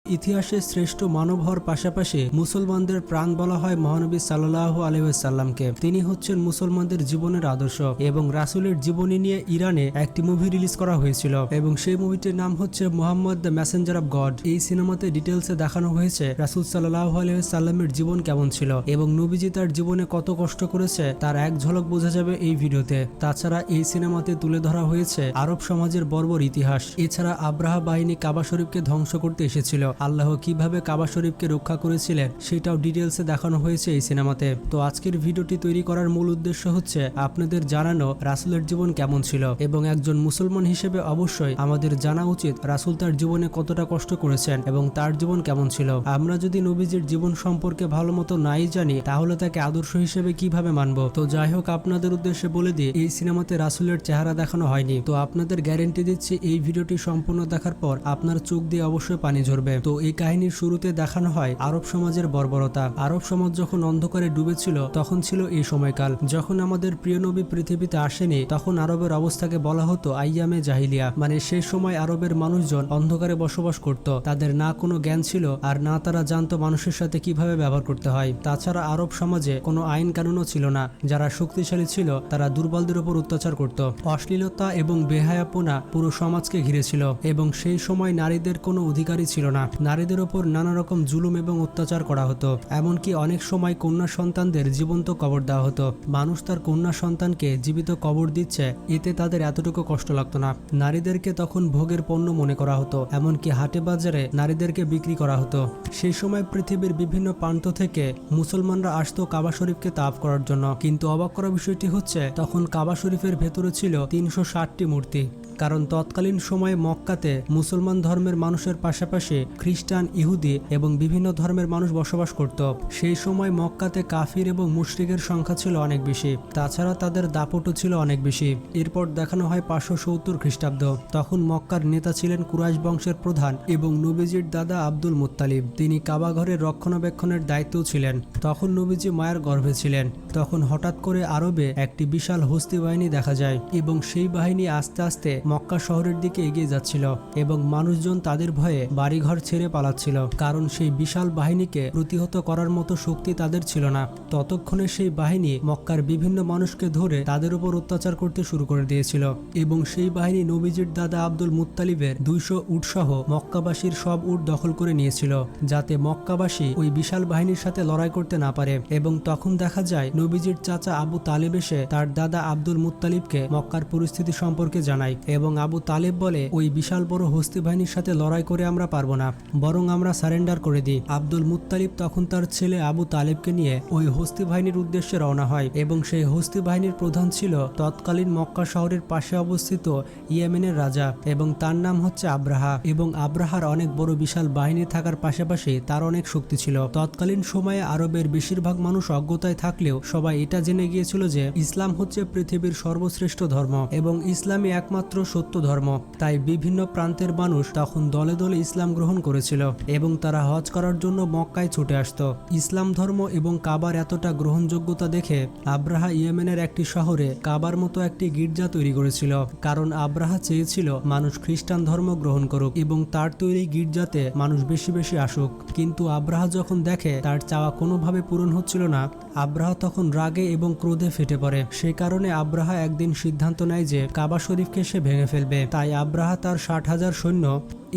ইতিহাসে শ্রেষ্ঠ মানব হওয়ার পাশাপাশি মুসলমানদের প্রাণ বলা হয় মহানবী সাল্লাল্লাহু আলাইহি ওয়াসাল্লামকে। তিনি হচ্ছেন মুসলমানদের জীবনের আদর্শ এবং রাসূলের জীবনী নিয়ে ইরানে একটি মুভি রিলিজ করা হয়েছিল এবং সেই মুভিটির নাম হচ্ছে Muhammad the Messenger of god. এই সিনেমাতে ডিটেলসে দেখানো হয়েছে রাসূল সাল্লাল্লাহু আলাইহি ওয়াসাল্লামের জীবন কেমন ছিল এবং নবীজি তার জীবনে কত কষ্ট করেছে তার এক ঝলক বোঝা যাবে এই ভিডিওতে। তাছাড়া এই সিনেমাতে তুলে ধরা হয়েছে আরব সমাজের বর্বর ইতিহাস। এছাড়া আব্রাহা বাহিনী কাবা শরীফকে ধ্বংস করতে এসেছিল, আল্লাহ কিভাবে কাবা শরীফকে রক্ষা করেছিলেন সেটাও ডিটেলসে দেখানো হয়েছে এই সিনেমাতে। তো আজকের ভিডিওটি তৈরি করার মূল উদ্দেশ্য হচ্ছে আপনাদের জানানো রাসূলের জীবন কেমন ছিল এবং একজন মুসলমান হিসেবে অবশ্যই আমাদের জানা উচিত রাসূল তার জীবনে কতটা কষ্ট করেছেন এবং তার জীবন কেমন ছিল। আমরা যদি নবীজির জীবন সম্পর্কে ভালো মতো নাই জানি তাহলে তাকে আদর্শ হিসেবে কিভাবে মানব। তো যাই হোক, আপনাদের উদ্দেশ্যে বলে দিই এই সিনেমাতে রাসূলের চেহারা দেখানো হয়নি। তো আপনাদের গ্যারেন্টি দিচ্ছি এই ভিডিওটি সম্পূর্ণ দেখার পর আপনার চোখ দিয়ে অবশ্যই পানি ঝরবে। তো এই কাহিনীর শুরুতে দেখানো হয় আরব সমাজের বর্বরতা। আরব সমাজ যখন অন্ধকারে ডুবেছিল তখন ছিল এই সময়কাল। যখন আমাদের প্রিয় নবী পৃথিবীতে আসেনি তখন আরবের অবস্থাকে বলা হতো আইয়ামে জাহিলিয়া, মানে সেই সময় আরবের মানুষজন অন্ধকারে বসবাস করত। তাদের না কোনো জ্ঞান ছিল আর না তারা জানতো মানুষের সাথে কিভাবে ব্যবহার করতে হয়। তাছাড়া আরব সমাজে কোনো আইন কানুনও ছিল না। যারা শক্তিশালী ছিল তারা দুর্বলদের উপর অত্যাচার করত। অশ্লীলতা এবং বেহায়াপনা পুরো সমাজকে ঘিরেছিল এবং সেই সময় নারীদের কোনো অধিকারই ছিল না। নারীদের ওপর নানা রকম জুলুম এবং অত্যাচার করা হতো। এমনকি অনেক সময় কন্যা সন্তানদের জীবন্ত কবর দেওয়া হতো। মানুষ তার কন্যা সন্তানকে জীবিত কবর দিচ্ছে, এতে তাদের এতটুকু কষ্ট লাগতো না। নারীদেরকে তখন ভোগের পণ্য মনে করা হতো, এমনকি হাটে বাজারে নারীদেরকে বিক্রি করা হতো। সেই সময় পৃথিবীর বিভিন্ন প্রান্ত থেকে মুসলমানরা আসতো কাবা শরীফকে তাওয়াফ করার জন্য। কিন্তু অবাক করা বিষয়টি হচ্ছে তখন কাবা শরীফের ভেতরে ছিল 360টি মূর্তি। কারণ তৎকালীন সময়ে মক্কাতে মুসলমান ধর্মের মানুষের পাশাপাশি খ্রিস্টান, ইহুদি এবং বিভিন্ন ধর্মের মানুষ বসবাস করত। সেই সময় মক্কাতে কাফির এবং মুশরিকের সংখ্যা ছিল অনেক বেশি, তাছাড়া তাদের দাপটও ছিল অনেক বেশি। এরপর দেখানো হয় 570 খ্রিস্টাব্দ। তখন মক্কার নেতা ছিলেন কুরাইশ বংশের প্রধান এবং নবীজির দাদা আব্দুল মুত্তালিব। তিনি কাবা ঘরের রক্ষণাবেক্ষণের দায়িত্ব ছিলেন। তখন নবীজি মায়ের গর্ভে ছিলেন। তখন হঠাৎ করে আরবে একটি বিশাল হস্তি বাহিনী দেখা যায় এবং সেই বাহিনী আস্তে আস্তে মক্কা শহরের দিকে এগিয়ে যাচ্ছিল এবং মানুষজন তাদের ভয়ে বাড়িঘর ছেড়ে পালাচ্ছিল, কারণ সেই বিশাল বাহিনীকে প্রতিহত করার মতো শক্তি তাদের ছিল না। ততক্ষণে সেই বাহিনী মক্কার বিভিন্ন মানুষকে ধরে তাদের উপর অত্যাচার করতে শুরু করে দিয়েছিল এবং সেই বাহিনী নবীজির দাদা আব্দুল মুত্তালিবের 200 উটসহ মক্কাবাসীর সব উট দখল করে নিয়েছিল, যাতে মক্কাবাসী ওই বিশাল বাহিনীর সাথে লড়াই করতে না পারে। এবং তখন দেখা যায় নবীজির চাচা আবু তালেব এসে তার দাদা আব্দুল মুত্তালিবকে মক্কার পরিস্থিতি সম্পর্কে জানায় এবং আবু তালেব বলে ওই বিশাল বড় হস্তি বাহিনীর সাথে লড়াই করে আমরা পারবো না, বরং আমরা সারেন্ডার করে দিই। আব্দুল মুত্তালিব তখন তার ছেলে আবু তালেবকে নিয়ে ওই হস্তি বাহিনীর উদ্দেশ্যে রওনা হয় এবং সেই হস্তি বাহিনীর প্রধান ছিল তৎকালীন মক্কা শহরের পাশে অবস্থিত ইয়েমেনের রাজা এবং তার নাম হচ্ছে আব্রাহা। এবং আব্রাহার অনেক বড় বিশাল বাহিনী থাকার পাশাপাশি তার অনেক শক্তি ছিল। তৎকালীন সময়ে আরবের বেশিরভাগ মানুষ অজ্ঞতায় থাকলেও সবাই এটা জেনে গিয়েছিল যে ইসলাম হচ্ছে পৃথিবীর সর্বশ্রেষ্ঠ ধর্ম এবং ইসলামই একমাত্র সত্য ধর্ম। তাই বিভিন্ন প্রান্তের মানুষ তখন দলে দলে ইসলাম গ্রহণ করেছিল এবং তারা হজ করার জন্য মক্কায় ছুটে আসত। ইসলাম ধর্ম এবং কাবার এতটা গ্রহণযোগ্যতা দেখে আব্রাহা ইয়েমেনের একটি শহরে কাবার মতো একটি গির্জা তৈরি করেছিল, কারণ আব্রাহা চেয়েছিল মানুষ খ্রিস্টান ধর্ম গ্রহণ করুক এবং তার তৈরি গির্জাতে মানুষ বেশি বেশি আসুক। কিন্তু আব্রাহা যখন দেখে তার চাওয়া কোনোভাবে পূরণ হচ্ছিল না, আব্রাহা তখন রাগে এবং ক্রোধে ফেটে পড়ে। সেই কারণে আব্রাহা একদিন সিদ্ধান্ত নেয় যে কাবা শরীফকে সে ভেঙে ফেলবে। তাই আব্রাহা তার 60,000 সৈন্য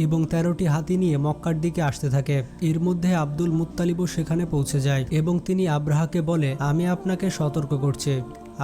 এবং 13টি হাতি নিয়ে মক্কার দিকে আসতে থাকে। এর মধ্যে আব্দুল মুত্তালিবও সেখানে পৌঁছে যায় এবং তিনি আব্রাহাকে বলে, আমি আপনাকে সতর্ক করছি,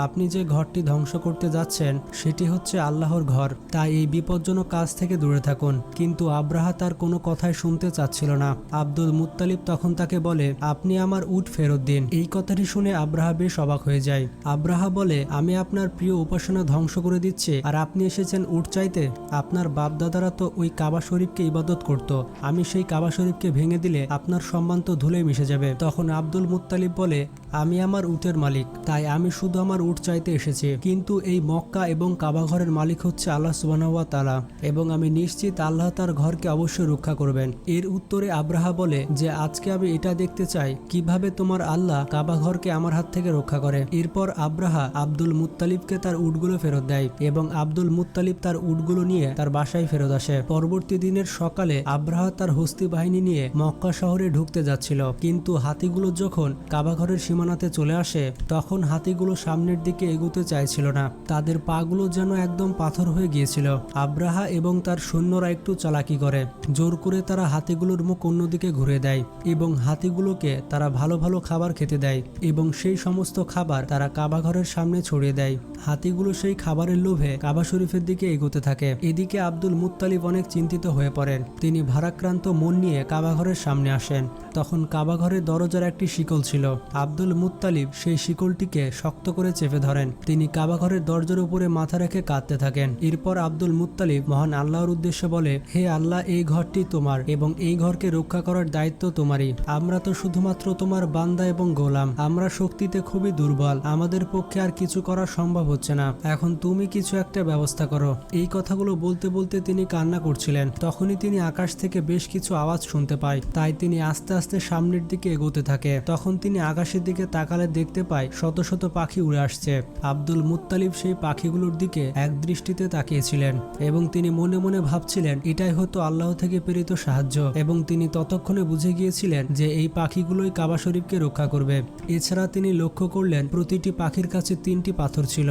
আপনি যে ঘরটি ধ্বংস করতে যাচ্ছেন সেটি হচ্ছে আল্লাহর ঘর, তাই এই বিপজ্জনক কাজ থেকে দূরে থাকুন। কিন্তু আব্রাহা তার কোনো কথাই শুনতে চাচ্ছিল না। আব্দুল মুত্তালিব তখন তাকে বলে, আপনি আমার উট ফেরত দিন। এই কথাটি শুনে আব্রাহা বেশ অবাক হয়ে যায়। আব্রাহা বলে, আমি আপনার প্রিয় উপাসনা ধ্বংস করে দিচ্ছি আর আপনি এসেছেন উট চাইতে? আপনার বাপদাদারা তো ওই কাবা শরীফকে ইবাদত করত, আমি সেই কাবা শরীফকে ভেঙে দিলে আপনার সম্মান তো ধুলোয় মিশে যাবে। তখন আব্দুল মুত্তালিব বলে, আমি আমার উটের মালিক, তাই আমি শুধু আমার উট চাইতে এসেছি। কিন্তু এই মক্কা এবং কাবা ঘরের মালিক হচ্ছে আল্লাহ সুবহানাহু ওয়া তাআলা, এবং আমি নিশ্চিত আল্লাহ তার ঘরকে অবশ্যই রক্ষা করবেন। এর উত্তরে আব্রাহা বলে যে আজকে আমি এটা দেখতে চাই কিভাবে তোমার আল্লাহ কাবা ঘরকে আমার হাত থেকে রক্ষা করে। এরপর আব্রাহা আব্দুল মুত্তালিবকে তার উটগুলো ফেরত দেয় এবং আব্দুল মুত্তালিব তার উটগুলো নিয়ে তার বাসায় ফেরত আসে। পরবর্তী দিনের সকালে আব্রাহা তার হস্তি বাহিনী নিয়ে মক্কা শহরে ঢুকতে যাচ্ছিল, কিন্তু হাতিগুলো যখন কাবা ঘরের সীমানাতে চলে আসে তখন হাতিগুলো সামনের দিকে এগোতে চাইছিল না। তাদের পাগুলো যেন একদম পাথর হয়ে গিয়েছিল। আব্রাহা এবং তার সৈন্যরা একটু চালাকি করে, জোর করে তারা হাতিগুলোর মুখ অন্যদিকে ঘুরে দেয় এবং হাতিগুলোকে তারা ভালো ভালো খাবার খেতে দেয় এবং সেই সমস্ত খাবার তারা কাবা ঘরের সামনে ছড়িয়ে দেয়। হাতিগুলো সেই খাবারের লোভে কাবা শরীফের দিকে এগোতে থাকে। এদিকে আব্দুল মুত্তালিব অনেক চিন্তিত হয়ে পড়েন। তিনি ভারাক্রান্ত মন নিয়ে কাবা ঘরের সামনে আসেন। তখন কাবা ঘরের দরজার একটি শিকল ছিল। আব্দুল মুত্তালিব সেই শিকলটিকে শক্ত করে চেপে ধরেন। তিনি কাবা ঘরের দরজার উপরে মাথা রেখে কাঁদতে থাকেন। এরপর আব্দুল মুত্তালিব মহান আল্লাহর উদ্দেশ্যে বলে, হে আল্লাহ, এই ঘরটি তোমার এবং এই ঘরকে রক্ষা করার দায়িত্ব তোমারই। আমরা তো শুধুমাত্র তোমার বান্দা এবং গোলাম। আমরা শক্তিতে খুবই দুর্বল, আমাদের পক্ষে আর কিছু করা সম্ভব হচ্ছে না। এখন তুমি কিছু একটা ব্যবস্থা করো। এই কথাগুলো বলতে বলতে তিনি কান্না করছিলেন। তখনই তিনি আকাশ থেকে বেশ কিছু আওয়াজ শুনতে পায়। তাই তিনি আস্তে আস্তে সামনের দিকে এগোতে থাকে। তখন তিনি আকাশের দিকে তাকালে দেখতে পায় শত শত পাখি উড়ে আসছে। আব্দুল মুত্তালিব সেই পাখিগুলোর দিকে এক দৃষ্টিতে তাকিয়েছিলেন এবং তিনি মনে মনে ভাবছিলেন এটাই হতো আল্লাহ থেকে প্রেরিত সাহায্য, এবং তিনি ততক্ষণে বুঝে গিয়েছিলেন যে এই পাখিগুলোই কাবা শরীফকে রক্ষা করবে। এছাড়া তিনি লক্ষ্য করলেন প্রতিটি পাখির কাছে 3টি পাথর ছিল।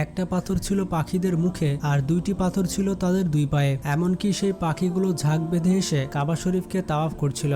একটা পাথর ছিল পাখিদের মুখে আর 2টি পাথর ছিল তাদের 2 পায়ে। এমনকি সেই পাখিগুলো ঝাঁক বেঁধে এসে কাবা শরীফকে তাওয়াফ করছিল।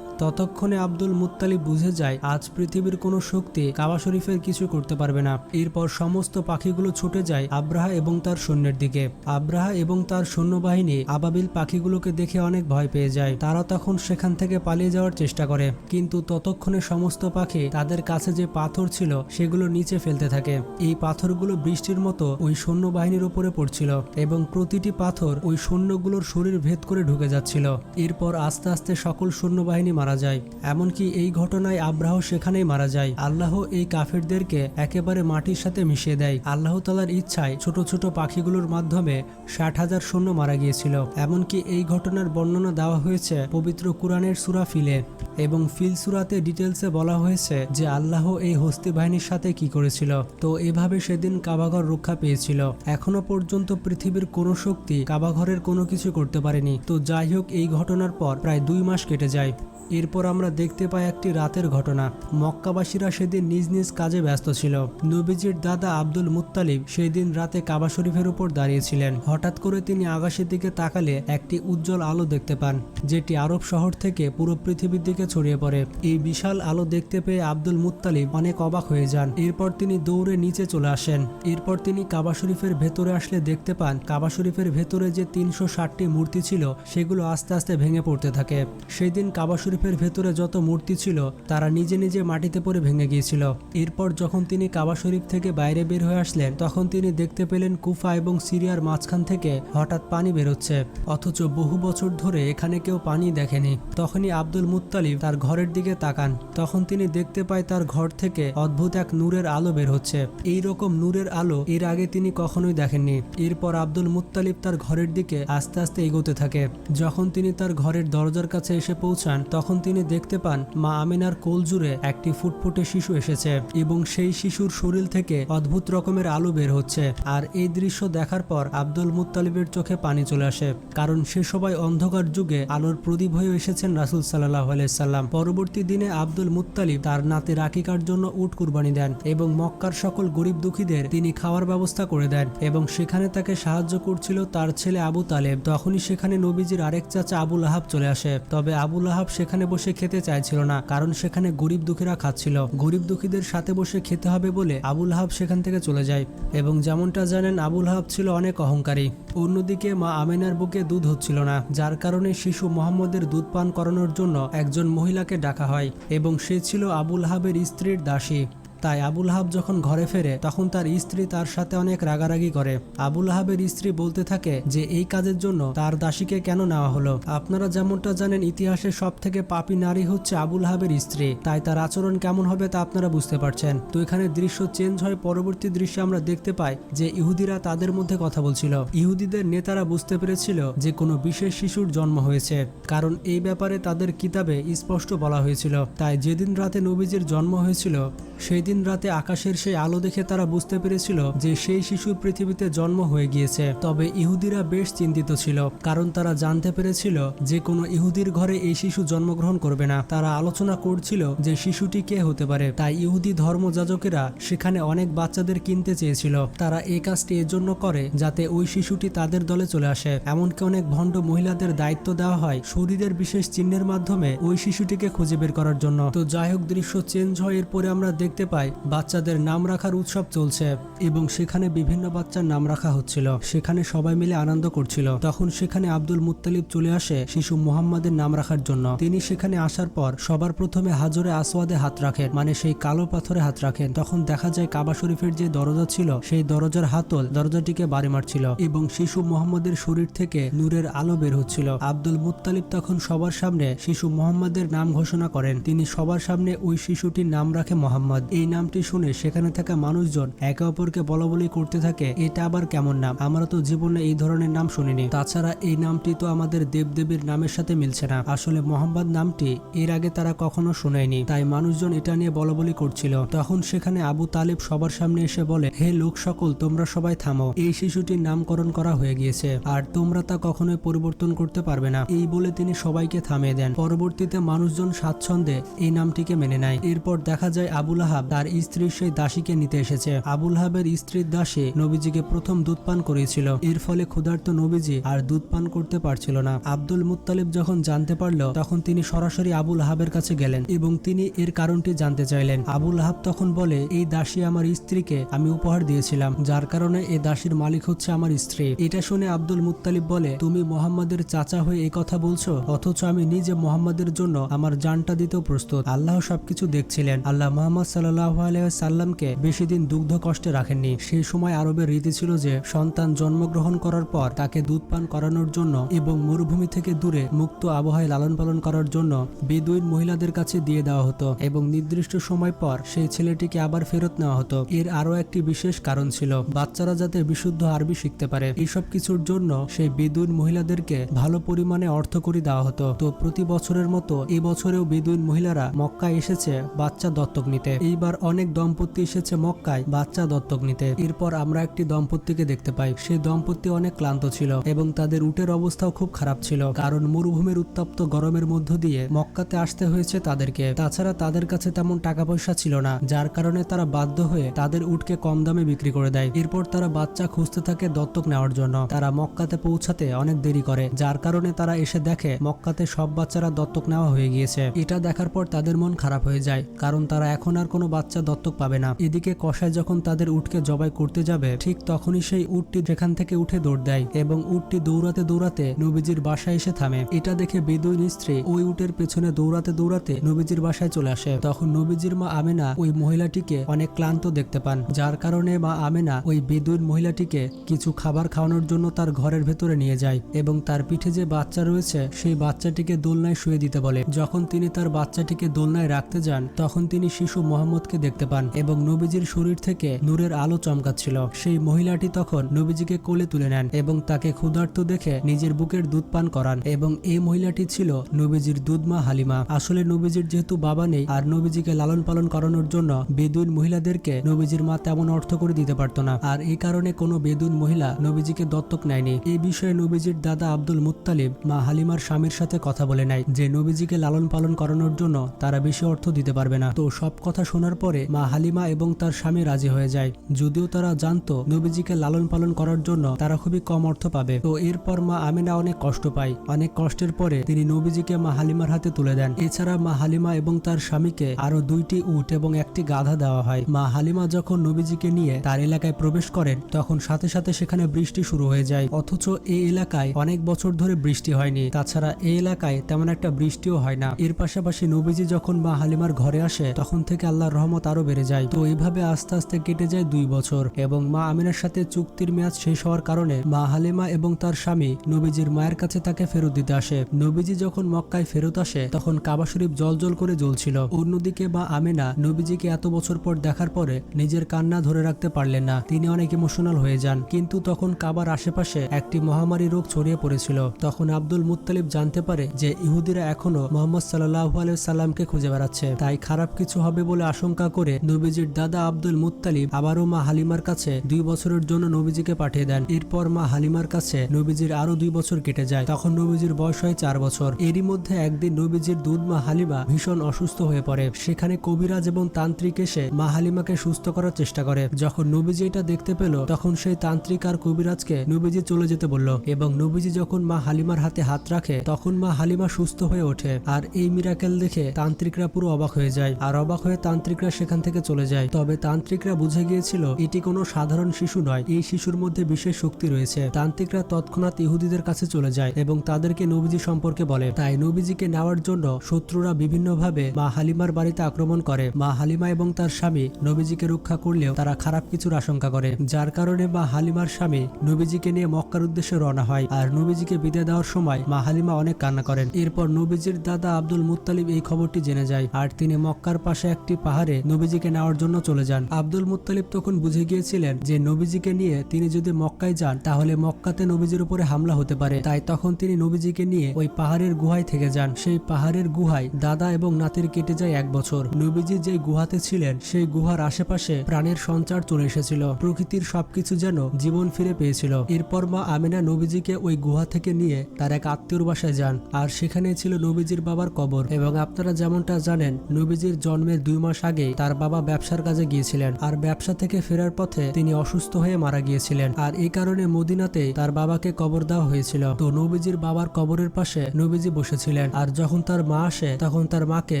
ততক্ষণে আব্দুল মুত্তালিব বুঝে যায় আজ পৃথিবীর কোনো শক্তি কাবা শরীফের কিছু করতে পারবে না। এরপর সমস্ত পাখিগুলো ছুটে যায় আব্রাহা এবং তার সৈন্যের দিকে। আব্রাহা এবং তার সৈন্যবাহিনী আবাবিল পাখিগুলোকে দেখে অনেক ভয় পেয়ে যায়। তারা তখন সেখান থেকে পালিয়ে যাওয়ার চেষ্টা করে, কিন্তু ততক্ষণে সমস্ত পাখি তাদের কাছে যে পাথর ছিল সেগুলো নিচে ফেলতে থাকে। এই পাথরগুলো বৃষ্টির মতো ওই সৈন্যবাহিনীর উপরে পড়ছিল এবং প্রতিটি পাথর ওই সৈন্যগুলোর শরীর ভেদ করে ঢুকে যাচ্ছিল। এরপর আস্তে আস্তে সকল সৈন্যবাহিনী মারা যায়। এমনকি এই ঘটনায় আব্রাহ সেখানেই মারা যায়। আল্লাহ এই কাফেরদেরকে একেবারে মাটির সাথে মিশিয়ে দেয়। আল্লাহ তাআলার ইচ্ছায় ছোট ছোট পাখিগুলোর মাধ্যমে 60,000 সৈন্য মারা গিয়েছিল। এমনকি এই ঘটনার বর্ণনা দেওয়া হয়েছে পবিত্র কুরআনের সূরা ফিলে, এবং ফিল সূরাতে ডিটেলসে বলা হয়েছে যে আল্লাহ এই হস্তি বাহিনীর সাথে কি করেছিল। তো এভাবে সেদিন কাবাঘর রক্ষা পেয়েছিল। এখনো পর্যন্ত পৃথিবীর কোনো শক্তি কাবাঘরের কোনো কিছু করতে পারেনি। তো যাই হোক, এই ঘটনার পর প্রায় 2 মাস কেটে যায়। এরপর আমরা দেখতে পাই একটি রাতের ঘটনা। মক্কাবাসীরা সেদিন নিজ নিজ কাজে ব্যস্ত ছিল। নবীজির দাদা আব্দুল মুত্তালিব সেই দিন রাতে কাবা শরীফের উপর দাঁড়িয়েছিলেন। হঠাৎ করে তিনি আকাশের দিকে তাকালে একটি উজ্জ্বল আলো দেখতে পান, যেটি আরব শহর থেকে পুরো পৃথিবীর দিকে ছড়িয়ে পড়ে। এই বিশাল আলো দেখতে পেয়ে আব্দুল মুত্তালিব অনেক অবাক হয়ে যান। এরপর তিনি দৌড়ে নিচে চলে আসেন। এরপর তিনি কাবা শরীফের ভেতরে আসলে দেখতে পান কাবা শরীফের ভেতরে যে 360টি মূর্তি ছিল সেগুলো আস্তে আস্তে ভেঙে পড়তে থাকে। সেই দিন কাবা শরীফের ভেতরে যত মূর্তি ছিল তারা নিজে নিজে মাটিতে পড়ে ভেঙে গিয়েছিল। এরপর যখন তিনি কাবা শরীফ থেকে বাইরে বের হয়ে আসলেন তখন তিনি দেখতে পেলেন কুফা এবং সিরিয়ার মাঝখান থেকে হঠাৎ পানি বেরোচ্ছে, অথচ বহু বছর ধরে এখানে কেউ পানি দেখেনি। তখনই আব্দুল মুত্তালিব তার ঘরের দিকে তাকান। তখন তিনি দেখতে পায় তার ঘর থেকে অদ্ভুত এক নূরের আলো বের হচ্ছে। এই রকম নূরের আলো এর আগে তিনি কখনোই দেখেননি। এরপর আব্দুল মুত্তালিব তার ঘরের দিকে আস্তে আস্তে এগোতে থাকে। যখন তিনি তার ঘরের দরজার কাছে এসে পৌঁছান তখন তিনি দেখতে পান মা আমিনার কোল জুড়ে একটি ফুটফুটে শিশু এসেছে এবং সেই শিশুর শরীর থেকে অদ্ভুত রকমের আলো বের হচ্ছে। আর এই দৃশ্য দেখার পর আব্দুল মুত্তালিবের চোখে পানি চলে আসে, কারণ সে সবাই অন্ধকার যুগে আলোর প্রদীপ হয়ে এসেছেন রাসূল সাল্লাল্লাহু আলাইহি সাল্লাম। পরবর্তী দিনে আব্দুল মুত্তালিব তার নাতি রাকিকার জন্য উট কুরবানি দেন এবং মক্কার সকল গরিব দুঃখীদের তিনি খাওয়ার ব্যবস্থা করে দেন, এবং সেখানে তাকে সাহায্য করছিল তার ছেলে আবু তালেব। তখনই সেখানে নবীজির আরেক চাচা আবুল আহাব চলে আসে। তবে আবুল আহাব সেখানে বসে খেতে চাইছিল না, কারণ সেখানে গরিব দুঃখীরা খাচ্ছিল। গরিব দুঃখীদের সাথে বসে খেতে হবে বলে আবুল আহাব সেখান থেকে চলে যায়। এবং যেমনটা জানেন, আবুল আহাব ছিল অনেক অহংকারী। অন্যদিকে মা আমিনার বুকে দুধ হচ্ছিল না, যার কারণে শিশু মোহাম্মদের দুধ পান করানোর জন্য একজন মহিলাকে ডাকা হয়, এবং সে ছিল আবুল আহাবের স্ত্রীর দাসী। তাই আবু লাহাব যখন ঘরে ফেরে তখন তার স্ত্রী তার সাথে অনেক রাগারাগি করে। আবু লাহাবের স্ত্রী বলতে থাকে যে এই কাজের জন্য তার দাসীকে কেন নেওয়া হলো। আপনারা যেমনটা জানেন ইতিহাসের সব থেকে পাপী নারী হচ্ছে আবু লাহাবের স্ত্রী, তাই তার আচরণ কেমন হবে তা আপনারা বুঝতে পারছেন। তো এখানে দৃশ্য চেঞ্জ হয়, পরবর্তী দৃশ্যে আমরা দেখতে পাই যে ইহুদিরা তাদের মধ্যে কথা বলছিল। ইহুদিদের নেতারা বুঝতে পেরেছিল যে কোনো বিশেষ শিশুর জন্ম হয়েছে, কারণ এই ব্যাপারে তাদের কিতাবে স্পষ্ট বলা হয়েছিল। তাই যেদিন রাতে নবীজির জন্ম হয়েছিল সেই দিন রাতে আকাশের সেই আলো দেখে তারা বুঝতে পেরেছিল যে সেই শিশুর পৃথিবীতে জন্ম হয়ে গিয়েছে। তবে ইহুদিরা বেশ চিন্তিত ছিল, কারণ তারা জানতে পেরেছিল যে কোনো ইহুদির ঘরে এই শিশু জন্মগ্রহণ করবে না। তারা আলোচনা করছিল যে শিশুটি কে হতে পারে। তাই ইহুদি ধর্মযাজকেরা সেখানে অনেক বাচ্চাদের কিনতে চেয়েছিল। তারা এই কাজটি এজন্য করে যাতে ওই শিশুটি তাদের দলে চলে আসে। এমনকি অনেক ভণ্ড মহিলাদের দায়িত্ব দেওয়া হয় শরীরের বিশেষ চিহ্নের মাধ্যমে ওই শিশুটিকে খুঁজে বের করার জন্য। তো যাই হোক, দৃশ্য চেঞ্জ হয়। এরপরে আমরা দেখতে পাই বাচ্চাদের নাম রাখার উৎসব চলছে এবং সেখানে বিভিন্ন বাচ্চার নাম রাখা হচ্ছিল। সেখানে সবাই মিলে আনন্দ করছিল। তখন সেখানে আব্দুল মুত্তালিব চলে আসে শিশু মুহাম্মাদের নাম রাখার জন্য। তিনি সেখানে আসার পর সবার প্রথমে হাজরে আসওয়াদে হাত রাখেন, মানে সেই কালো পাথরে হাত রাখেন। তখন দেখা যায় কাবা শরীফের যে দরজা ছিল সেই দরজার হাতল দরজাটিকে বাড়ি মারছিল এবং শিশু মুহাম্মাদের শরীর থেকে নূরের আলো বের হচ্ছিল। আব্দুল মুত্তালিব তখন সবার সামনে শিশু মুহাম্মাদের নাম ঘোষণা করেন। তিনি সবার সামনে ওই শিশুটির নাম রাখে মোহাম্মদ। এই নামটি শুনে সেখানে থাকা মানুষজন একে অপরকে বলাবলি করতে থাকে, এটা আবার কেমন নাম, আমরা তো জীবনে এই ধরনের নাম শুনিনি। তাছাড়া এই নামটি তো আমাদের দেবদেবীর নামের সাথে মিলছে না। আসলে মোহাম্মদ নামটি এর আগে তারা কখনো শোনেনি, তাই মানুষজন এটা নিয়ে বলাবলি করছিল। তখন সেখানে আবু তালিব সবার সামনে এসে বলে, হে লোক সকল, তোমরা সবাই থামো, এই শিশুটির নামকরণ করা হয়ে গিয়েছে আর তোমরা তা কখনোই পরিবর্তন করতে পারবে না। এই বলে তিনি সবাইকে থামিয়ে দেন। পরবর্তীতে মানুষজন স্বাচ্ছন্দ্যে এই নামটিকে মেনে নেয়। এরপর দেখা যায় আবু লাহাব তার স্ত্রীর সেই দাসীকে নিতে এসেছে। আবু লাহাবের স্ত্রীর দাসী নবীজিকে প্রথম দুধ পান করিয়েছিল। এর ফলে ক্ষুধার্ত নবীজি আর দুধ পান করতে পারছিল না। আব্দুল মুত্তালিব যখন জানতে পারল তখন তিনি সরাসরি আবু লাহাবের কাছে গেলেন এবং তিনি এর কারণটি জানতে চাইলেন। আবু লাহাব তখন বলে, এই দাসী আমার স্ত্রীকে আমি উপহার দিয়েছিলাম, যার কারণে এই দাসীর মালিক হচ্ছে আমার স্ত্রী। এটা শুনে আব্দুল মুত্তালিব বলে, তুমি মোহাম্মদের চাচা হয়ে এই কথা বলছো, অথচ আমি নিজে মোহাম্মদের জন্য আমার জানটা দিতেও প্রস্তুত। আল্লাহ সবকিছু দেখছিলেন। আল্লাহ মুহাম্মদ সাল্লাল্লাহু আলাইহি সাল্লামকে বেশি দিন দুগ্ধ কষ্টে রাখেননি। সেই সময় আরবের রীতি ছিল যে সন্তান জন্মগ্রহণ করার পর তাকে দুধ পান করানোর জন্য এবং মরুভূমি থেকে দূরে মুক্ত আবহাওয়ায় লালন পালন করার জন্য বেদুইন মহিলাদের কাছে দিয়ে দেওয়া হতো এবং নির্দিষ্ট সময় পর সেই ছেলেটিকে আবার ফেরত নেওয়া হতো। এর আরো একটি বিশেষ কারণ ছিল, বাচ্চারা যাতে বিশুদ্ধ আরবি শিখতে পারে। এইসব কিছুর জন্য সেই বেদুইন মহিলাদেরকে ভালো পরিমাণে অর্থকড়ি দেওয়া হতো। তো প্রতি বছরের মতো এই বছরেও বেদুইন মহিলারা মক্কায় এসেছে বাচ্চা দত্তক নিতে। এইবার অনেক দম্পতি এসেছে মক্কায় বাচ্চা দত্তক নিতে। এরপর আমরা একটি দম্পতিকে দেখতে পাই। সেই দম্পতি অনেক ক্লান্ত ছিল এবং তাদের উটের অবস্থাও খুব খারাপ ছিল, কারণ মরুভূমির উত্তপ্ত গরমের মধ্য দিয়ে মক্কাতে আসতে হয়েছে তাদেরকে। তাছাড়া তাদের কাছে তেমন টাকা পয়সা ছিল না, যার কারণে তারা বাধ্য হয়ে তাদের উটকে কম দামে বিক্রি করে দেয়। এরপর তারা বাচ্চা খুঁজতে থাকে দত্তক নেওয়ার জন্য। তারা মক্কাতে পৌঁছাতে অনেক দেরি করে, যার কারণে তারা এসে দেখে মক্কাতে সব বাচ্চারা দত্তক নেওয়া হয়ে গিয়েছে। এটা দেখার পর তাদের মন খারাপ হয়ে যায়, কারণ তারা এখন আর কোনো বাচ্চা দত্তক পাবে না। এদিকে কসাই যখন তাদের উটকে জবাই করতে যাবে ঠিক তখনই সেই উটটি যেখান থেকে উঠে দৌড় দেয় এবং উটটি দৌড়াতে দৌড়াতে নবীজির বাসায় এসে থামে। এটা দেখে বেদুইন স্ত্রী ওই উটের পেছনে দৌড়াতে দৌড়াতে নবীজির বাসায় চলে আসে। তখন নবীজির মা আমেনা ওই মহিলাটিকে অনেক ক্লান্ত দেখতে পান, যার কারণে মা আমেনা ওই বেদুইন মহিলাটিকে কিছু খাবার খাওয়ানোর জন্য তার ঘরের ভেতরে নিয়ে যায় এবং তার পিঠে যে বাচ্চা রয়েছে সেই বাচ্চাটিকে দোলনায় শুয়ে দিতে বলে। যখন তিনি তার বাচ্চাটিকে দোলনায় রাখতে যান তখন তিনি শিশু মোহাম্মদকে দেখতে পান এবং নবীজির শরীর থেকে নূরের আলো চমকাচ্ছিল। সেই মহিলাটি তখন নবীজিকে কোলে তুলে নেন এবং তাকে ক্ষুধার্ত দেখে নিজের বুকের দুধ পান করান এবং এই মহিলাটি ছিল নবীজির দুধমা হালিমা। আসলে নবীজির যেহেতু বাবা নেই আর নবীজিকে লালন পালন করানোর জন্য বেদুইন মহিলাদেরকে নবীজির মা তেমন অর্থ করে দিতে পারত না, আর এই কারণে কোনো বেদুইন মহিলা নবীজিকে দত্তক নেয়নি। এই বিষয়ে নবীজির দাদা আব্দুল মুত্তালিব মা হালিমার স্বামীর সাথে কথা বলে নেয় যে নবীজিকে লালন পালন করানোর জন্য তারা বেশি অর্থ দিতে পারবে না। তো সব কথা শোনার পরে মা হালিমা এবং তার স্বামী রাজি হয়ে যায়, যদিও তারা জানতো নবীজিকে লালন পালন করার জন্য তারা খুবই কম অর্থ পাবে। তো এরপর মা আমিনা অনেক কষ্ট পায়। অনেক কষ্টের পরে তিনি নবীজিকে মা হালিমার হাতে তুলে দেন। এছাড়া মা হালিমা এবং তার স্বামীকে আরো 2টি উট এবং একটি গাধা দেওয়া হয়। মা হালিমা যখন নবীজিকে নিয়ে তার এলাকায় প্রবেশ করেন তখন সাথে সাথে সেখানে বৃষ্টি শুরু হয়ে যায়, অথচ এই এলাকায় অনেক বছর ধরে বৃষ্টি হয়নি। তাছাড়া এই এলাকায় তেমন একটা বৃষ্টিও হয় না। এর পাশাপাশি নবীজি যখন মা হালিমার ঘরে আসে তখন থেকে আল্লাহর রহমত আরো বেড়ে যায়। তো এইভাবে আস্তে আস্তে কেটে যায় 2 বছর এবং মা আমিনার সাথে চুক্তির মেয়াদ শেষ হওয়ার কারণে মা হালিমা এবং তার স্বামী নবীজির মায়ের কাছে তাকে ফেরত দিতে আসে। নবীজি যখন মক্কায় ফেরত আসে তখন কাবা শরীফ জ্বলজ্বল করে জ্বলছিল। অন্যদিকে মা আমিনা নবীজিকে এত বছর পর দেখার পরে নিজের কান্না ধরে রাখতে পারলেন না, তিনি অনেক ইমোশনাল হয়ে যান। কিন্তু তখন কাবার আশেপাশে একটি মহামারী রোগ ছড়িয়ে পড়েছিল। তখন আব্দুল মুত্তালিব জানতে পারে যে ইহুদিরা এখনো মুহাম্মদ সাল্লাল্লাহু আলাইহি সাল্লামকে খুঁজে বেড়াচ্ছে, তাই খারাপ কিছু হবে বলে আশঙ্কা করে নবীজির দাদা আব্দুল মুত্তালিব আবারও মা হালিমার কাছে 2 বছরের জন্য নবীজিকে পাঠিয়ে দেন। এরপর মা হালিমার কাছে নবীজির আরো 2 বছর কেটে যায়। তখন নবীজির বয়স হয় 4 বছর। এরই মধ্যে একদিন নবীজির দুধ মা হালিমা ভীষণ অসুস্থ হয়ে পড়ে। সেখানে কবিরাজ এবং তান্ত্রিক এসে মা হালিমাকে সুস্থ করার চেষ্টা করে। যখন নবীজি এটা দেখতে পেল তখন সেই তান্ত্রিক আর কবিরাজকে নবীজি চলে যেতে বলল এবং নবীজি যখন মা হালিমার হাতে হাত রাখে তখন মা হালিমা সুস্থ হয়ে ওঠে। আর এই মিরাকেল দেখে তান্ত্রিকরা পুরো অবাক হয়ে যায় আর অবাক হয়ে তান্ত্রিকরা সেখান থেকে চলে যায়। তবে তান্ত্রিকরা বুঝে গিয়েছিল এটি কোনো সাধারণ শিশু নয়, এই শিশুর মধ্যে বিশেষ শক্তি রয়েছে। তান্ত্রিকরা তৎক্ষণাৎ ইহুদিদের কাছে চলে যায় এবং তাদেরকে নবীজি সম্পর্কে বলে। তাই নবীজিকে নেওয়ার জন্য শত্রুরা বিভিন্নভাবে মা হালিমার বাড়িতে আক্রমণ করে। মা হালিমা এবং তার স্বামী নবীজিকে রক্ষা করলেও তারা খারাপ কিছুর আশঙ্কা করে, যার কারণে মা হালিমার স্বামী নবীজিকে নিয়ে মক্কার উদ্দেশ্যে রওনা হয়। আর নবীজিকে বিদায় দেওয়ার সময় মা হালিমা অনেক কান্না করেন। এরপর নবীজির দাদা আব্দুল মুত্তালিব এই খবরটি জেনে যায় আর তিনি মক্কার পাশে একটি পাহাড়ে নবীজিকে নেওয়ার জন্য চলে যান। আব্দুল মুত্তালিব তখন বুঝে গিয়েছিলেন যে নবীজিকে নিয়ে তিনি যদি মক্কায় যান তাহলে মক্কাতে নবীজির উপরে হামলা হতে পারে। তাই তখন তিনি নবীজিকে নিয়ে ওই পাহাড়ের গুহায় থেকে যান। সেই পাহাড়ের গুহায় দাদা এবং নাতির কেটে যায় 1 বছর। নবীজি যে গুহাতে ছিলেন সেই গুহার আশেপাশে প্রাণের সঞ্চার চলে এসেছিল, প্রকৃতির সবকিছু যেন জীবন ফিরে পেয়েছিল। এরপর মা আমিনা নবীজিকে ওই গুহা থেকে নিয়ে তার এক আত্মীয়র বাসায় যান আর সেখানে ছিল নবীজির বাবার কবর। এবং আপনারা যেমনটা জানেন নবীজির জন্মের 2 মাস আগে তার বাবা ব্যবসার কাজে গিয়েছিলেন আর ব্যবসা থেকে ফেরার পথে তিনি অসুস্থ হয়ে মারা গিয়েছিলেন। আর এই কারণে মদিনাতে তার বাবাকে কবর দেওয়া হয়েছিল। তো নবীজির বাবার কবরের পাশে নবীজি বসেছিলেন আর যখন তার মা আসে তখন তার মাকে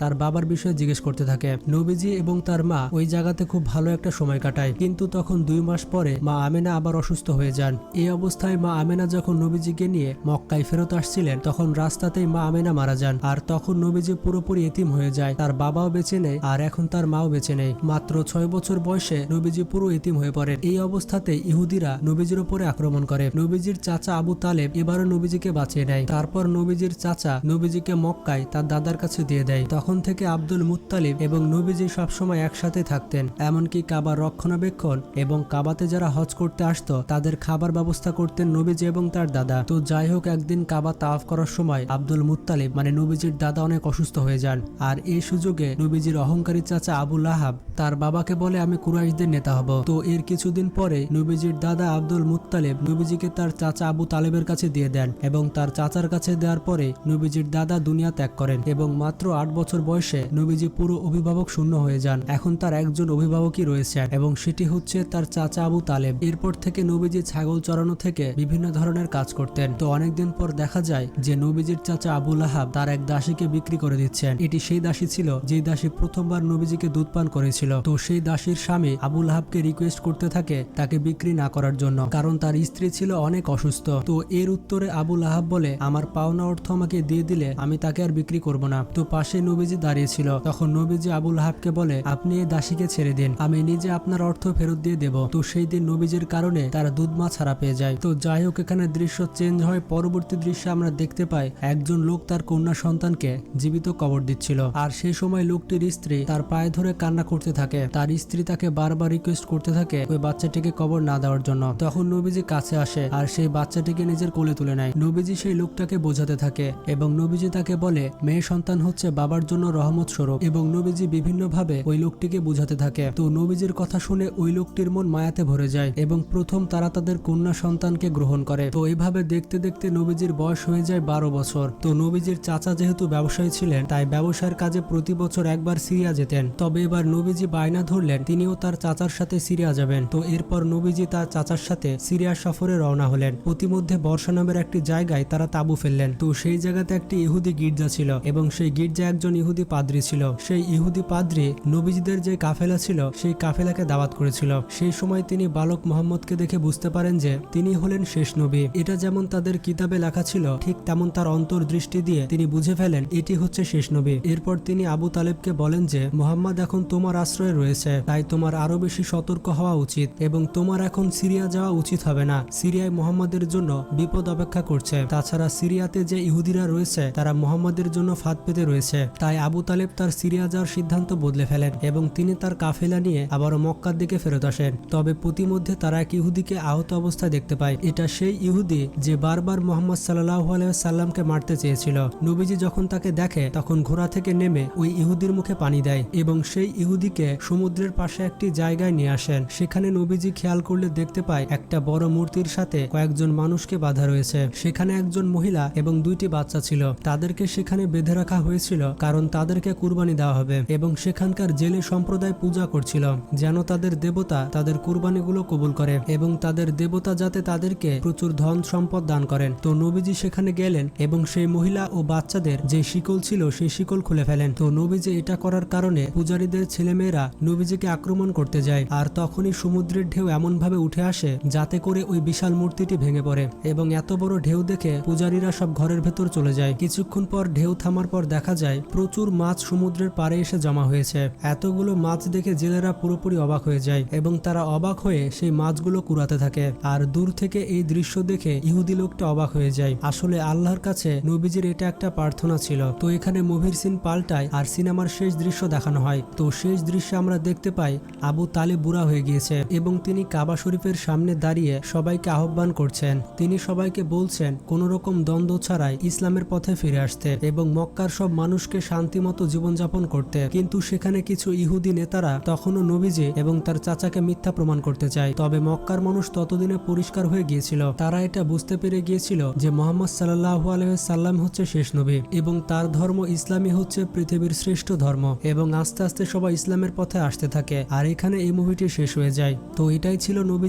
তার বাবার বিষয়ে জিজ্ঞেস করতে থাকে। নবীজি এবং তার মা ওই জায়গাতে খুব ভালো একটা সময় কাটায়। কিন্তু তখন 2 মাস পরে মা আমিনা আবার অসুস্থ হয়ে যান। এই অবস্থায় মা আমিনা যখন নবীজিকে নিয়ে মক্কায় ফেরত আসছিলেন তখন রাস্তাতেই মা আমিনা মারা যান। আর তখন নবীজি পুরোপুরি এতিম হয়ে যায়, তার বাবাও বেঁচে নেই আর এখন তার মাও বেঁচে নেই। মাত্র 6 বছর বয়সে নবীজি পুরো এতিম হয়ে পড়েন। এই অবস্থাতে ইহুদিরা নবীজির উপরে আক্রমণ করে। নবীজির চাচা আবু তালেব এবারও নবীজিকে বাঁচিয়ে নেয়। তারপর নবীজির চাচা নবীজিকে মক্কায় তার দাদার কাছে দিয়ে দেয়। তখন থেকে আব্দুল মুত্তালিব এবং নবীজি সবসময় একসাথে থাকতেন। এমনকি কাবার রক্ষণাবেক্ষণ এবং কাবাতে যারা হজ করতে আসতো তাদের খাবার ব্যবস্থা করতেন নবীজি এবং তার দাদা। তো যাই হোক, একদিন কাবা তাওয়াফ করার সময় আব্দুল মুত্তালিব মানে নবীজির দাদা অনেক অসুস্থ হয়ে যান। আর এই সুযোগে নবীজির অহংকারী চাচা আবু লাহাব তার বাবাকে বলে আমি কুরাইশদের নেতা হব। তো এর কিছুদিন পরে নবীজির দাদা আব্দুল মুত্তালিব নবীজিকে তার চাচা আবু তালেবের কাছে দিয়ে দেন এবং তার চাচার কাছে দেওয়ার পরে নবীজির দাদা দুনিয়া ত্যাগ করেন এবং মাত্র 8 বছর বয়সে নবীজি পুরো অভিভাবক শূন্য হয়ে যান। এখন তার একজন অভিভাবকই রয়েছেন এবং সেটি হচ্ছে তার চাচা আবু তালেব। এরপর থেকে নবীজি ছাগল চড়ানো থেকে বিভিন্ন ধরনের কাজ করতেন। তো অনেকদিন পর দেখা যায় যে নবীজির চাচা আবু লাহাব তার এক দাসীকে বিক্রি করে দিচ্ছেন। এটি সেই দাসী ছিল যে দাসী প্রথমবার নবীজিকে দুধ পান করেছিল। তো সেই দাসীর স্বামী আবু লাহাবকে রিকোয়েস্ট করতে থাকে তাকে বিক্রি না করার জন্য, কারণ তার স্ত্রী ছিল অনেক অসুস্থ। তো এর উত্তরে আবু লাহাব বলে আমার পাওনা অর্থ আমাকে দিয়ে দিলে আমি তাকে আর বিক্রি করব না। তো পাশে নবীজি দাঁড়িয়েছিল। তখন নবীজি আবু লাহাবকে বলে আপনি এই দাসীকে ছেড়ে দিন, আমি নিজে আপনার অর্থ ফেরত দিয়ে দেব। তো সেই দিন নবীজির কারণে তারা দুধ মা ছাড়া পেয়ে যায়। তো যাই হোক, এখানে দৃশ্য চেঞ্জ হয়। পরবর্তী দৃশ্যে আমরা দেখতে পাই একজন লোক তার কন্যা সন্তানকে জীবিত কবর দিচ্ছিল। আর সেই সময় লোকটির স্ত্রী তার পায়ে ধরে কান্না করতে থাকে। তার স্ত্রী তাকে বারবার রিকোয়েস্ট করতে থাকে ওই বাচ্চাটিকে কবর না দেওয়ার জন্য। তখন নবীজি কাছে আসে আর সেই বাচ্চাটিকে নিজের কোলে তুলে নেয়। নবীজি সেই লোকটাকে বোঝাতে থাকে এবং নবীজি তাকে বলে মেয়ে সন্তান হচ্ছে বাবার জন্য রহমত স্বরূপ এবং নবীজি বিভিন্ন ভাবে ওই লোকটিকে বোঝাতে থাকে। তো নবীজির কথা শুনে ওই লোকটির মন মায়াতে ভরে যায় এবং প্রথম তারা তাদের কন্যা সন্তানকে গ্রহণ করে। তো এইভাবে দেখতে দেখতে নবীজির বয়স হয়ে যায় 12 বছর। তো নবীজির চাচা যেহেতু ব্যবসায়ী ছিলেন তাই ব্যবসার কাজে প্রতি বছর একবার সিরিয়া যেতেন। তবে এবার নবীজি বায়না ধরলেন তিনিও তার চাচার সাথে সিরিয়া যাবেন। তো এরপর নবীজি তার চাচার সাথে সিরিয়া সফরে রওনা হলেন। প্রতিমধ্যে বর্ষা নামের একটি জায়গায় তারা তাঁবু ফেললেন। তো সেই জায়গাতে একটি ইহুদি গির্জা ছিল এবং সেই গির্জায় একজন ইহুদি পাদ্রী ছিল। সেই ইহুদি পাদ্রী নবীজিদের যে কাফেলা ছিল সেই কাফেলাকে দাওয়াত করেছিল। সেই সময় তিনি বালক মোহাম্মদকে দেখে বুঝতে পারেন যে তিনি হলেন শেষ নবী। এটা যেমন তাদের কিতাবে লেখা ছিল ঠিক তেমন তার অন্তর্দৃষ্টি দিয়ে তিনি বুঝে ফেলেন এটি হচ্ছে শেষ নবী। এরপর তিনি আবু তালেবকে বলেন যে মুহাম্মদ এখন তোমার আশ্রয়ে রয়েছে, তাই তোমার আরো বেশি সতর্ক হওয়া উচিত এবং তোমার এখন সিরিয়া যাওয়া উচিত হবে না। সিরিয়ায় মুহাম্মাদের জন্য বিপদ অপেক্ষা করছে। তাছাড়া সিরিয়াতে যে ইহুদিরা রয়েছে তারা মুহাম্মাদের জন্য ফাঁদ পেতে রয়েছে। তাই আবু তালেব তার সিরিয়া যাওয়ার সিদ্ধান্ত বদলে ফেলেন এবং তিনি তার কাফেলা নিয়ে আবারও মক্কার দিকে ফেরত আসেন। তবে প্রতিমধ্যে তারা এক ইহুদিকে আহত অবস্থায় দেখতে পায়। এটা সেই ইহুদি যে বারবার মুহাম্মদ সাল্লাল্লাহু আলাইহি ওয়াসাল্লামকে মারতে চেয়েছিল। নবীজি যখন তাকে দেখে তখন ঘোড়া থেকে নেমে ওই ইহুদির মুখে পানি দেয় এবং সেই ইহুদিকে সমুদ্রের পাশে একটি জায়গায় নিয়ে আসেন। সেখানে নবীজি খেয়াল করলে দেখতে পায় একটা বড় মূর্তির সাথে কয়েকজন মানুষকে বাঁধা রয়েছে। সেখানে একজন মহিলা এবং 2টি বাচ্চা ছিল। তাদেরকে সেখানে বেঁধে রাখা হয়েছিল কারণ তাদেরকে কুরবানি দেওয়া হবে এবং সেখানকার জেলে সম্প্রদায় পূজা করছিল যেন তাদের দেবতা তাদের কুরবানিগুলো কবুল করে এবং তাদের দেবতা যাতে তাদেরকে প্রচুর ধন সম্পদ দান করেন। তো নবীজি সেখানে গেলেন এবং সেই মহিলা ও বাচ্চাদের যে শিকল ছিল সেই শিকল খুলে ফেলেন। তো নবীজি এটা করার কারণে পূজারীদের ছেলেমেয়েরা নবীজিকে আক্রমণ করতে যায় আর তখনই সমুদ্রের ঢেউ এমন ভাবে উঠে আসে যাতে করে ওই বিশাল মূর্তিটি ভেঙে পড়ে এবং এত বড় ঢেউ দেখে পূজারীরা সব ঘরের ভেতর চলে যায়। কিছুক্ষণ পর ঢেউ থামার পর দেখা যায় প্রচুর মাছ সমুদ্রের পাড়ে এসে জমা হয়েছে। এতগুলো মাছ দেখে জেলেরা পুরোপুরি অবাক হয়ে যায় এবং তারা অবাক হয়ে সেই মাছগুলো কুড়াতে থাকে। আর দূর থেকে এই দৃশ্য দেখে ইহুদি লোকটা অবাক হয়ে যায়। আসলে আল্লাহর কাছে নবীজির এটা একটা প্রার্থনা ছিল। তো এখানে মুভির সিন পাল্টায় আর সিনেমার শেষ দৃশ্য দেখানো হয়। তো শেষ দৃশ্যে আমরা দেখতে পাই আবু তালিব বুড়া হয়ে গিয়েছে এবং তিনি কাবা শরীফের সামনে দাঁড়িয়ে সবাইকে আহ্বান করছেন। তিনি সবাইকে বলছেন কোনো রকম দ্বন্দ্ব ছাড়াই ইসলামের পথে ফিরে আসতে এবং মক্কার সব মানুষকে শান্তিমতো জীবনযাপন করতে। কিন্তু সেখানে কিছু ইহুদি নেতারা তখনও নবীজি এবং তার চাচাকে মিথ্যা প্রমাণ করতে চায়। তবে মক্কার মানুষ ততদিনে পরিষ্কার হয়ে গিয়েছিল। তারা এটা বুঝতে পেরে গিয়েছিল যে মুহাম্মদ সাল্লাল্লাহু আলাইহি ওয়াসাল্লাম হচ্ছে শেষ নবী এবং তার ধর্ম ইসলামই হচ্ছে পৃথিবীর শ্রেষ্ঠ ধর্ম এবং আস্তে আস্তে সবাই ইসলামের পথে আসতে থাকে। আর এখানে এই মুভিটি শেষ হয়ে যায়। তো এটাই ছিল নবী